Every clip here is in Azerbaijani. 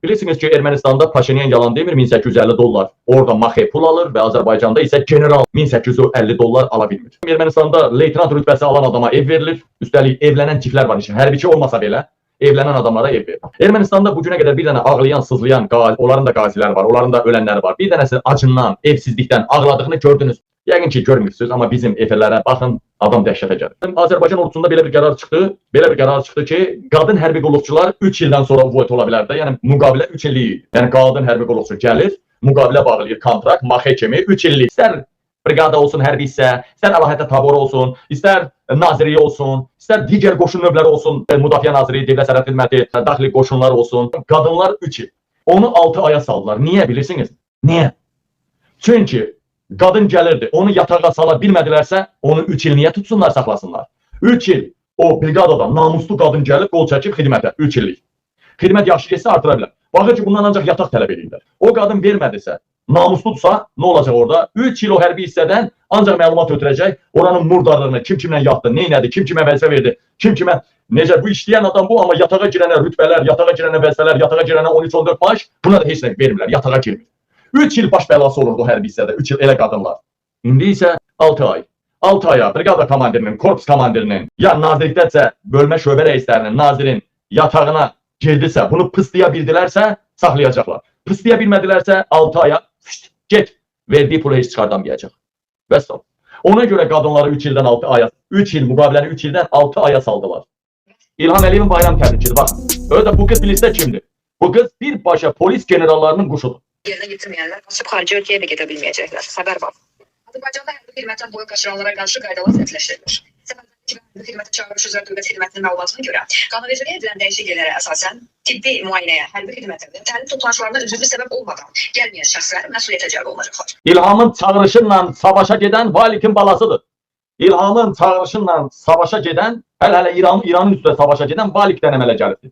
Bilirsiniz ki Ermənistanda Paşinyan yalan demir, 1850 dollar orada maxey pul alır və Azərbaycanda isə general 1850 dollar ala bilmir. Ermənistanda leytenant rütbəsi alan adama ev verilir, üstəlik evlənən çiftlər var işin, hərbiçi olmasa belə evlənən adamlara ev verir. Ermənistanda bu günə qədər bir dənə ağlayan, sızlayan, onların da qazilər var, onların da ölənləri var. Bir dənəsi acından, evsizlikdən ağladığını gördünüz. Yəqin ki, görmürsünüz, amma bizim efirlərə baxın, adam dəhşətə gəlir. Azərbaycan ordusunda belə bir qərar çıxdı ki, qadın hərbi qulluqçular 3 ildən sonra voyt ola bilər də, yəni müqavilə 3 illik. Yəni qadın hərbi qulluqçu gəlir, müqavilə bağlayır, kontrakt, maxey kimi 3 illik. İstər briqada olsun, hərbi hissə, istər əlahəttə tabor olsun, istər nazirliyi olsun, istər digər qoşun növləri olsun, Müdafiə Nazirliyi, Dövlət Sərhəd Xidməti, daxili qoşunlar olsun. Qadınlar 3 il. Onu 6 aya saldılar. Niyə bilirsiniz? Niyə? Çünki qadın gəlirdi, onu yatağa sala bilmədilərsə, onu 3 il niyə tutsunlar, saxlasınlar? 3 il o briqadada namuslu qadın gəlib, qol çəkib xidmətə, 3 illik. Xidmət yaxşı getsə artıra bilər. Baxır ki, bundan ancaq yataq tələb edirlər. O qadın vermədisə, namusludursa, nə olacaq orada? 3 il o hərbi hissədən ancaq məlumat ötürəcək, oranın murdarlığını, kim kimlə yatdı, neynədi, kim kimə vəzifə verdi, kim kimə, necə bu işləyən adam bu, amma yatağa girənə rütbələr, yatağa girənə vəzifələr, yatağa girənə 13-14 maaş, buna da heç nə vermirlər, yatağa girmir. 3 il baş bəlası olurdu o hərbi hissədə, 3 il elə qadınlar. İndi isə 6 ay. 6 aya brigada komandirinin, korpus komandirinin, ya nazirlikdəsə bölmə şöbə rəislərinin, nazirin yatağına girdisə, bunu pıslaya bildilərsə, saxlayacaqlar. Pıslaya bilmədilərsə 6 aya get, verdiyi pulu heç çıxardamayacaq. Vəssalam. Ona görə qadınları 3 ildən 6 aya, 3 il müqaviləni 3 ildən 6 aya saldılar. İlham Əliyevin bayram təbrikidir, baxın. Öyle bu kız bilirsə kimdir? Bu kız birbaşa polis generallarının quşudur. Yerine getirmeyenler kaçıp xarici ülkeye de gidebilmeyecekler. Haber var. Azərbaycanda hərbi xidmətdən boyun qaçıranlara qarşı qaydalar sərtləşdirilir. Səfərdəki hərbi xidmətə çağırış üzrə dövlət xidmətinin məlumatına görə qanunvericiliyə edilən dəyişikliklərə əsasən tibbi müayinəyə, hərbi xidmətlərdə təlim toplantılarına üzürlü səbəb olmadan gəlməyən şəxslər məsuliyyətə cəlb olunacaqlar. İlhamın çağırışıyla savaşa gedən Valikin balasıdır. İlhamın çağırışıyla savaşa gedən, hələ İranın üstündə savaşa gedən Valikdən əmələ gəlibdir.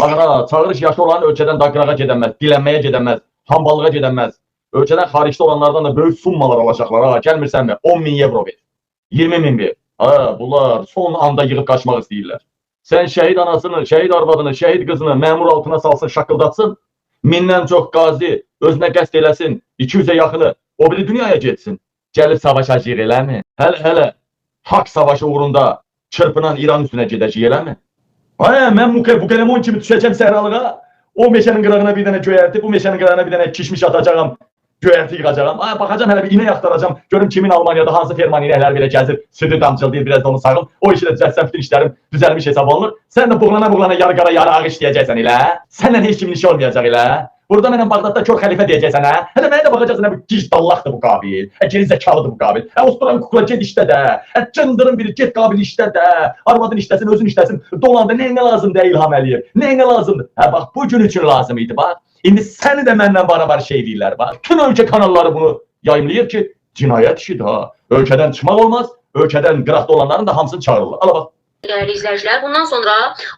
Baxın, çağırış yaşı olan ölkədən daqırağa gedənməz, dilənməyə gedənməz, hamballığa gedənməz. Ölkədən xaricdə olanlardan da böyük summalar alacaqlar. Ha, gəlmirsənmi? 10.000 evro ver. 20.000 ver. Ha, bunlar son anda yığıb qaçmaq istəyirlər. Sən şəhid anasını, şəhid arvadını, şəhid qızını məmur altına salsın, şaqqıldatsın. 1000-dən çox qazi özünə qəsd eləsin, 200-ə yaxını o biri dünyaya getsin. Gəlib savaşacaq eləmi? Hələ haqq savaşı uğrunda çırpınan İran üstünə gedəcək eləmi? Hə, mən bu qələmon kimi düşəcəm səhralığa. O meşənin qırağına bir dənə göyərti, bu meşənin qırağına bir dənə kişmiş atacağım. Göyərti yığacağım. Baxacam hələ bir inək axtaracam. Görüm kimin Almaniyada hansı ferman inəklər belə gəzir. Südü damcıldayır, biraz da onu sağım. O işi də düzəltsəm bütün işlərim düzəlmiş hesab olunur. Sən də buğlana yarı qara yarı ağ işləyəcəksən elə. Səndən heç kimin işi olmayacaq elə. Burada mənə Bağdadda kör xəlifə deyəcəksən hə. Hələ mənə də baxacaqsan bu gic dallaqdır bu qabil. Geri zəkalıdır bu qabil. Osturan kukla get işdə də. Cındırın biri get qabil işdə də. Arvadın işləsin, özün işləsin. Dolanda nə lazımdır İlham Əliyev? Nə lazımdır? Hə bax bu gün üçün lazım idi bax. İndi səni də məndən barabar şey deyirlər bax. Bütün ölkə kanalları bunu yayımlayır ki, cinayət işidir ha. Ölkədən çıxmaq olmaz, ölkədən qıraqda olanların da hamısını çağırırlar. Ala bax. Değerli izləyicilər, bundan sonra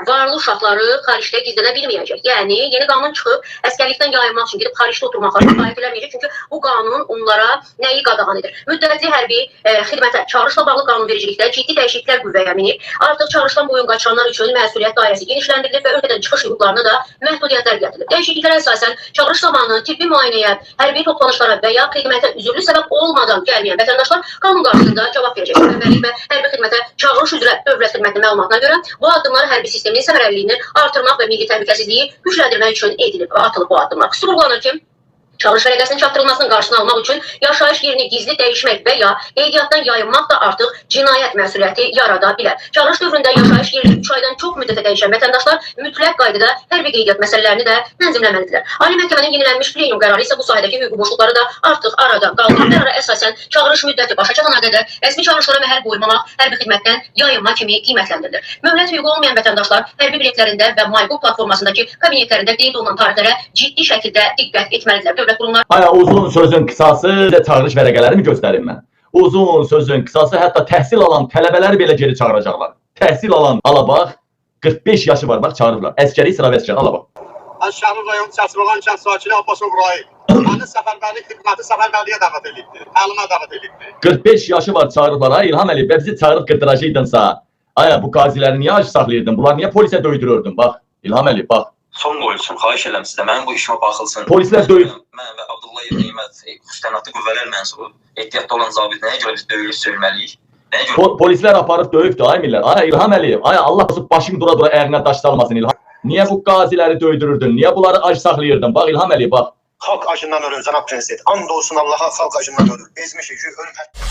varlı uşaqları xaricdə gizlənə bilməyəcək. Yəni, yeni qanun çıxıb, əskərlikdən yayınmaq üçün gedib xaricdə oturmaqları kifayət eləməyəcək. Çünki bu qanun onlara nəyi qadağan edir? Müddətli hərbi xidmətə çağırışla bağlı qanunvericilikdə ciddi dəyişikliklər qüvvəyə minib. Artıq çağırışdan boyun qaçıranlar üçün məsuliyyət dairəsi genişləndirilib və ölkədən çıxış hüquqlarına da məhdudiyyətlər gətirilib. Dəyişikliklərə əsasən çağırış zamanı tibbi müayinəyə, hərbi toplanışlara və ya xidmətə üzürlü səbəb olmadan gəlməyən vətəndaşlar qanun qarşısında cavab verəcək. Rəhbərlik və hərbi xidmətə çağırış üzrə dövlət xidmətinin məlumatına görə bu addımlar hərbi sistemin səmərəliliyini artırmaq və milli təhlükəsizliyi gücləndirmək üçün edilib və atılıb bu addımlar. Xüsusi vurğulanır ki, çağırış vərəqəsinin çatdırılmasının qarşısını almaq üçün yaşayış yerini gizli dəyişmək və ya qeydiyyatdan yayınmaq da artıq cinayət məsuliyyəti yarada bilər. Çağırış dövründə yaşayış yerini 3 aydan çox müddətə dəyişən vətəndaşlar mütləq qaydada hərbi qeydiyyat məsələlərini də tənzimləməlidirlər. Ali Məhkəmənin yenilənmiş plenum qərarı isə bu sahədəki hüquq boşluqları da artıq arada qaldırır. Qərara əsasən çağırış müddəti başa çatana qədər rəsmi çağırışlara məhəl qoymamaq hərbi xidmətdən yayınma kimi qiymətləndirilir. Möhlət hüququ olmayan vətəndaşlar hərbi biletlərində və MyGov platformasındakı kabinetlərində qeyd olunan tarixlərə ciddi şəkildə diqqət etməlidirlər. Aya uzun sözün qısası çağırış vərəqələrimi göstərim mən. Uzun sözün qısası hətta təhsil alan tələbələri belə geri çağıracaqlar. Təhsil alan, ala bax, 45 yaşı var, bax çağırırlar. Əskəri sıra vəskər, ala bax. Şəhər rayon Çəsirvan kənd sakini Abbas İbrahim. Məni səfərbərlik xidməti səfərbərliyə dəvət edildi. Əlimə dəvət edildi. 45 yaşı var çağırırlar. Ha İlham Əliyev, bizi çağırıb qırdıracaqdınsa, aya bu qaziləri niyə acı saxlayırdın? Bunlar niyə polisə döydürürdün? Bax, İlham Əliyev, bax. son qoyulsun, xahiş edirəm sizə. Mənim bu işimə baxılsın. Polislər döyüb. Mən və Abdullayev Neymət Xüsusi Qüvvələr Mənsubu ehtiyatda olan zabit nəyə görə biz döyülüş söyləməliyik? Nəyə görə? Polislər aparıb döyübdü ay millər. Ay İlham Əliyev, ay Allah olsun başın dura-dura ərinə daş salmasın İlham. Niyə bu qaziləri döydürürdün? Niyə bunları ac saxlayırdın? Bax İlham Əliyev, bax. Xalq acından ölür, cənab prezident. And olsun Allaha, xalq acından ölür. Bezmişik ki, ölüm